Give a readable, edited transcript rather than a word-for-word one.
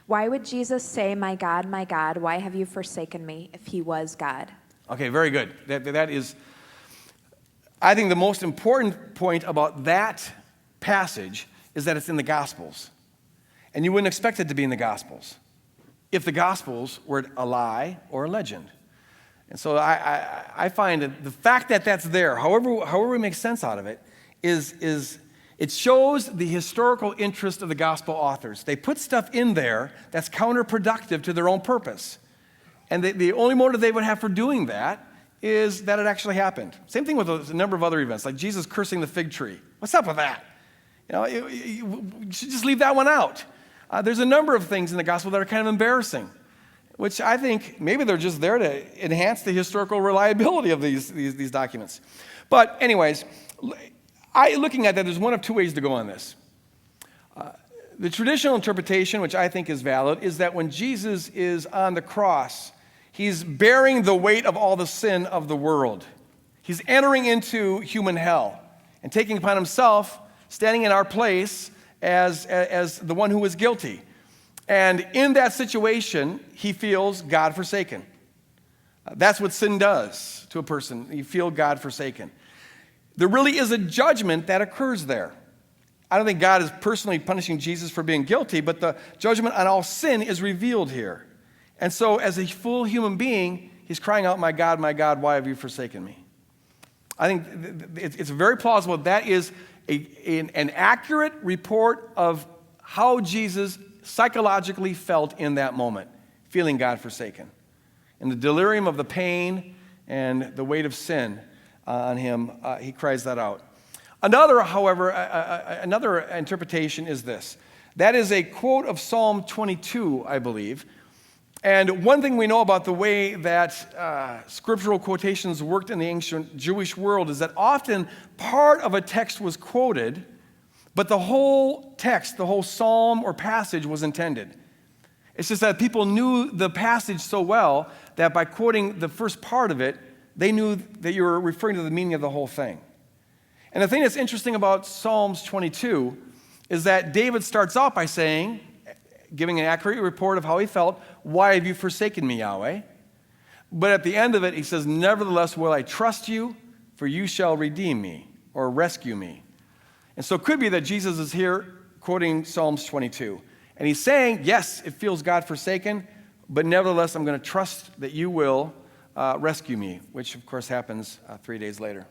Why would Jesus say, my God, why have you forsaken me," if he was God? Okay, very good. That is, I think the most important point about that passage is that it's in the Gospels. And you wouldn't expect it to be in the Gospels if the Gospels were a lie or a legend. And so I find that the fact that that's there, however we make sense out of it, is it shows the historical interest of the Gospel authors. They put stuff in there that's counterproductive to their own purpose. And the only motive they would have for doing that is that it actually happened. Same thing with a number of other events, like Jesus cursing the fig tree. What's up with that? You should just leave that one out. There's a number of things in the gospel that are kind of embarrassing, which I think maybe they're just there to enhance the historical reliability of these documents. But anyways, looking at that, there's one of two ways to go on this. The traditional interpretation, which I think is valid, is that when Jesus is on the cross, he's bearing the weight of all the sin of the world. He's entering into human hell and taking upon himself, standing in our place as the one who was guilty. And in that situation, he feels God forsaken. That's what sin does to a person. You feel God forsaken. There really is a judgment that occurs there. I don't think God is personally punishing Jesus for being guilty, but the judgment on all sin is revealed here. And so as a full human being, he's crying out, my God, why have you forsaken me?" I think it's very plausible. That is an accurate report of how Jesus psychologically felt in that moment, feeling God forsaken. In the delirium of the pain and the weight of sin on him, he cries that out. Another interpretation is this. That is a quote of Psalm 22, I believe. And one thing we know about the way that scriptural quotations worked in the ancient Jewish world is that often part of a text was quoted, but the whole text, the whole psalm or passage was intended. It's just that people knew the passage so well that by quoting the first part of it, they knew that you were referring to the meaning of the whole thing. And the thing that's interesting about Psalms 22 is that David starts out by saying, giving an accurate report of how he felt, "Why have you forsaken me, Yahweh?" But at the end of it, he says, "Nevertheless will I trust you, for you shall redeem me," or rescue me. And so it could be that Jesus is here quoting Psalms 22. And he's saying, yes, it feels God forsaken, but nevertheless, I'm going to trust that you will rescue me, which of course happens 3 days later.